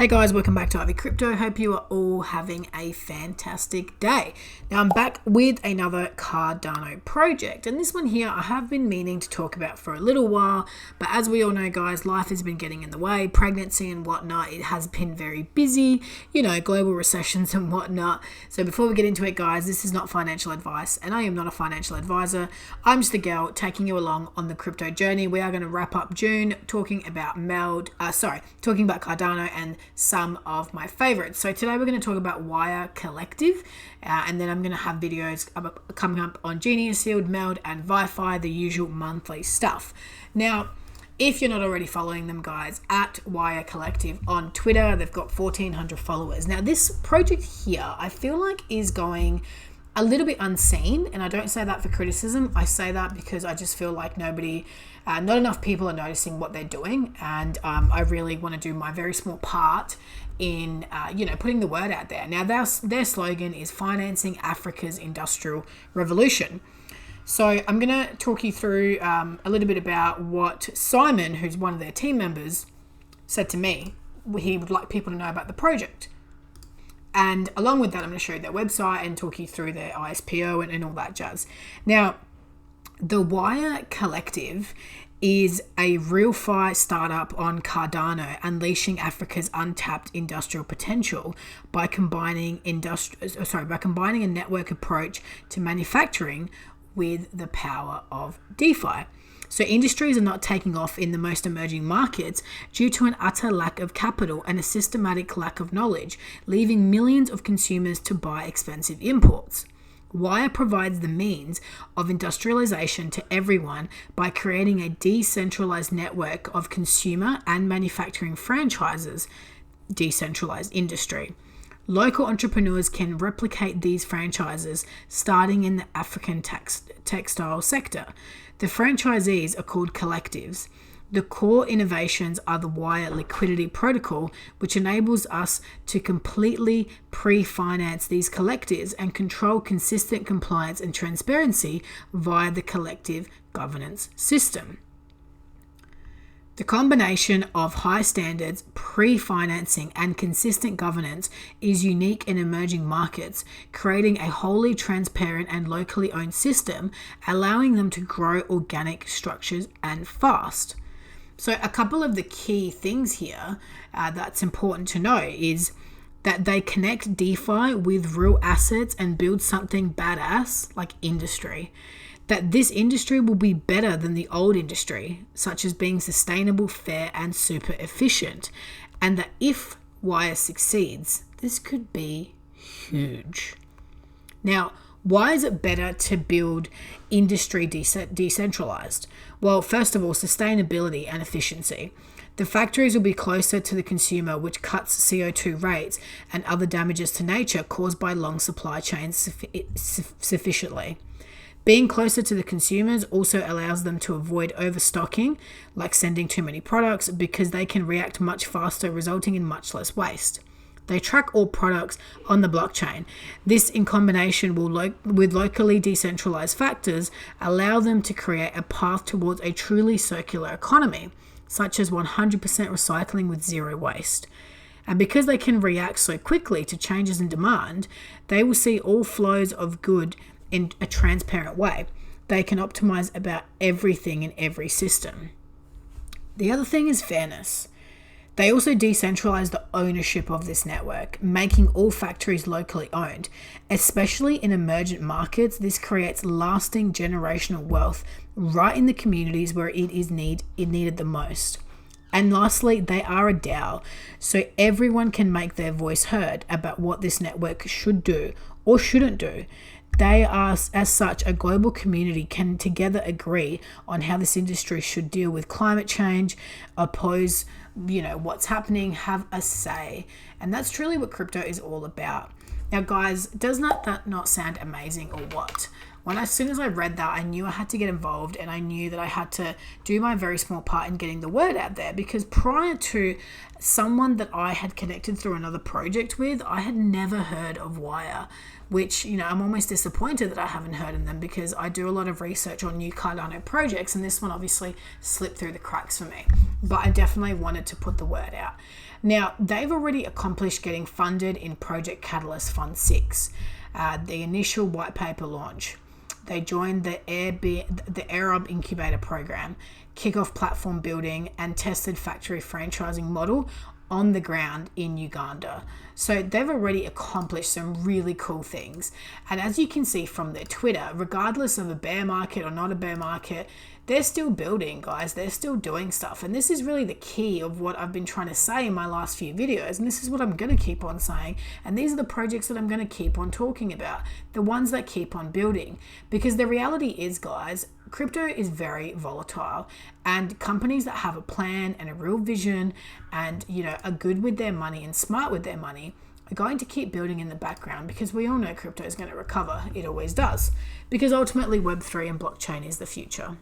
Hey guys, welcome back to Ivy Crypto. Hope you are all having a fantastic day. Now I'm back with another Cardano project, and this one here I have been meaning to talk about for a little while, but as we all know guys, life has been getting in the way, pregnancy and whatnot. It has been very busy, global recessions and whatnot. So before we get into it guys, this is not financial advice and I am not a financial advisor. I'm just a girl taking you along on the crypto journey. We are going to wrap up June talking about Cardano and some of my favorites. So today we're going to talk about Waya Collective, and then I'm going to have videos coming up on Genius, Sealed, Meld, and Wi-Fi, the usual monthly stuff. Now, if you're not already following them, guys, at Waya Collective on Twitter, they've got 1,400 followers. Now, this project here, I feel like is going a little bit unseen, and I don't say that for criticism. I say that because I just feel like not enough people are noticing what they're doing, and I really want to do my very small part in putting the word out there. Now their slogan is financing Africa's industrial revolution. So I'm going to talk you through a little bit about what Simon, who's one of their team members, said to me. He would like people to know about the project. And along with that, I'm going to show you their website and talk you through their ISPO and all that jazz. Now, the Waya Collective is a Realfi startup on Cardano, unleashing Africa's untapped industrial potential by combining a network approach to manufacturing with the power of DeFi. So industries are not taking off in the most emerging markets due to an utter lack of capital and a systematic lack of knowledge, leaving millions of consumers to buy expensive imports. Waya provides the means of industrialization to everyone by creating a decentralized network of consumer and manufacturing franchises, decentralized industry. Local entrepreneurs can replicate these franchises starting in the African textile sector. The franchisees are called collectives. The core innovations are the Waya liquidity protocol, which enables us to completely pre-finance these collectives and control consistent compliance and transparency via the collective governance system. The combination of high standards, pre-financing, and consistent governance is unique in emerging markets, creating a wholly transparent and locally owned system, allowing them to grow organic structures and fast. So a couple of the key things here that's important to know is that they connect DeFi with real assets and build something badass like industry. That this industry will be better than the old industry, such as being sustainable, fair, and super efficient. And that if Waya succeeds, this could be huge. Now, why is it better to build industry decentralized? Well, first of all, sustainability and efficiency. The factories will be closer to the consumer, which cuts CO2 rates and other damages to nature caused by long supply chains sufficiently. Being closer to the consumers also allows them to avoid overstocking, like sending too many products, because they can react much faster, resulting in much less waste. They track all products on the blockchain. This, in combination with locally decentralized factors, allow them to create a path towards a truly circular economy, such as 100% recycling with zero waste. And because they can react so quickly to changes in demand, they will see all flows of good in a transparent way. They can optimize about everything in every system. The other thing is fairness. They also decentralize the ownership of this network, making all factories locally owned. Especially in emergent markets, this creates lasting generational wealth right in the communities where it is needed the most. And lastly, they are a DAO, so everyone can make their voice heard about what this network should do or shouldn't do. They are, as such, a global community can together agree on how this industry should deal with climate change, oppose, what's happening, have a say. And that's truly what crypto is all about. Now, guys, does that not sound amazing or what? As soon as I read that, I knew I had to get involved, and I knew that I had to do my very small part in getting the word out there, because prior to someone that I had connected through another project with, I had never heard of Waya, which, I'm almost disappointed that I haven't heard of them, because I do a lot of research on new Cardano projects, and this one obviously slipped through the cracks for me. But I definitely wanted to put the word out. Now, they've already accomplished getting funded in Project Catalyst Fund 6, the initial white paper launch. They joined the Arab Incubator Program, kickoff platform building, and tested factory franchising model on the ground in Uganda. So they've already accomplished some really cool things. And as you can see from their Twitter, regardless of a bear market or not a bear market, they're still building, guys. They're still doing stuff. And this is really the key of what I've been trying to say in my last few videos. And this is what I'm going to keep on saying. And these are the projects that I'm going to keep on talking about. The ones that keep on building. Because the reality is, guys, crypto is very volatile, and companies that have a plan and a real vision and, are good with their money and smart with their money are going to keep building in the background, because we all know crypto is going to recover. It always does, because ultimately Web3 and blockchain is the future.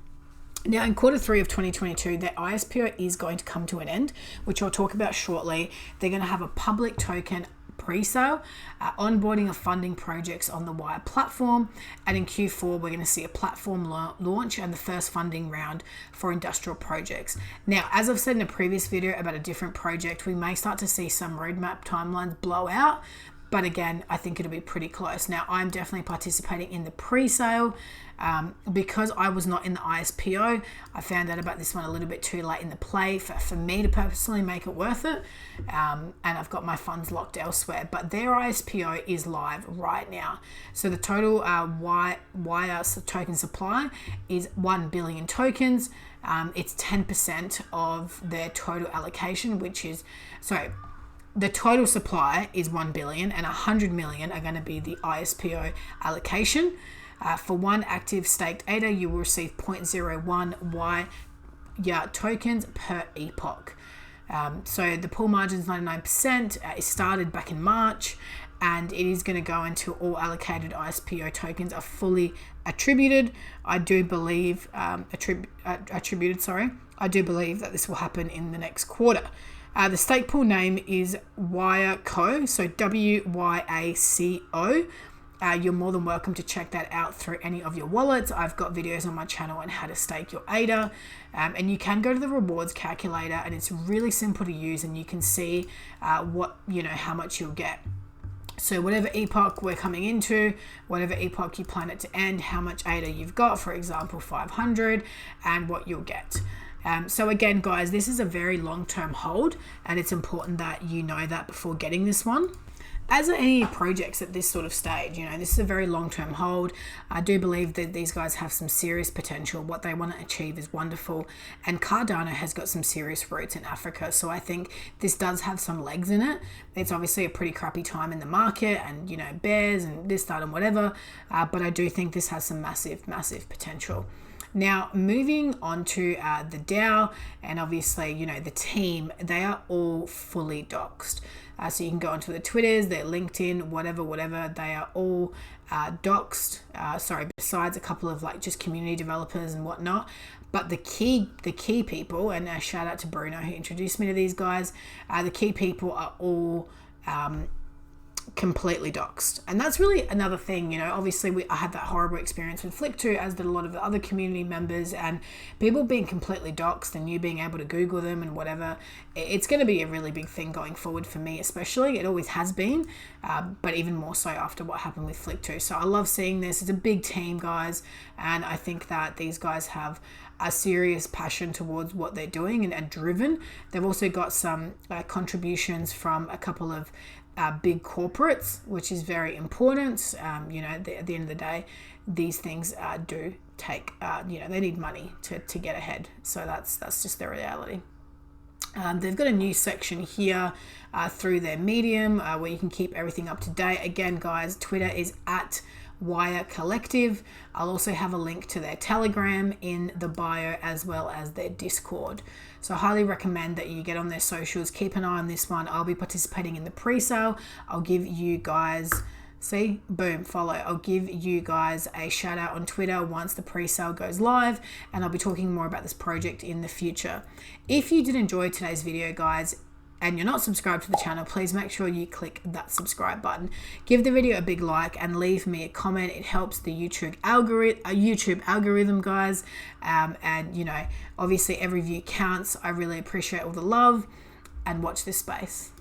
Now, in Q3 of 2022, their ISPO is going to come to an end, which I'll talk about shortly. They're going to have a public token pre-sale, onboarding of funding projects on the Waya platform, and in Q4 we're going to see a platform launch and the first funding round for industrial projects. Now, as I've said in a previous video about a different project, we may start to see some roadmap timelines blow out, but again, I think it'll be pretty close. Now, I'm definitely participating in the pre-sale because I was not in the ISPO. I found out about this one a little bit too late in the play for me to personally make it worth it. And I've got my funds locked elsewhere. But their ISPO is live right now. So the total Waya token supply is 1 billion tokens. It's 10% of their total allocation, which is... the total supply is 1 billion and 100 million are going to be the ISPO allocation. For one active staked ADA, you will receive 0.01 Waya tokens per epoch. So the pool margin is 99%. It started back in March, and it is going to go into all allocated ISPO tokens are fully attributed. I do believe I do believe that this will happen in the next quarter. The stake pool name is Waya Co, so WYACO. You're more than welcome to check that out through any of your wallets. I've got videos on my channel on how to stake your ADA, and you can go to the rewards calculator, and it's really simple to use, and you can see how much you'll get. So whatever epoch we're coming into, whatever epoch you plan it to end, how much ADA you've got, for example 500, and what you'll get. So again, guys, this is a very long-term hold, and it's important that you know that before getting this one. As are any projects at this sort of stage, this is a very long-term hold. I do believe that these guys have some serious potential. What they want to achieve is wonderful, and Cardano has got some serious roots in Africa, so I think this does have some legs in it. It's obviously a pretty crappy time in the market, and bears and this, that, and whatever, but I do think this has some massive potential. Now, moving on to the DAO, and obviously, the team, they are all fully doxed. So you can go onto the Twitters, their LinkedIn, whatever, they are all doxed. Besides a couple of just community developers and whatnot. But the key people, and a shout out to Bruno who introduced me to these guys, the key people are all completely doxed, and that's really another thing. Obviously I had that horrible experience with Flip2, as did a lot of the other community members, and people being completely doxed and you being able to Google them and whatever. It's going to be a really big thing going forward for me, especially. It always has been, but even more so after what happened with Flip2. So I love seeing this. It's a big team, guys, and I think that these guys have a serious passion towards what they're doing and are driven. They've also got some contributions from a couple of big corporates, which is very important. At the end of the day, these things do take, they need money to get ahead. So that's just their reality. They've got a new section here through their Medium where you can keep everything up to date. Again, guys, Twitter is at Waya Collective. I'll also have a link to their Telegram in the bio, as well as their Discord. So I highly recommend that you get on their socials. Keep an eye on this one. I'll be participating in the pre-sale. I'll give you guys, follow. I'll give you guys a shout out on Twitter once the pre-sale goes live, and I'll be talking more about this project in the future. If you did enjoy today's video, guys, and you're not subscribed to the channel, please make sure you click that subscribe button. Give the video a big like and leave me a comment. It helps the YouTube algorithm, guys. And obviously every view counts. I really appreciate all the love. and watch this space.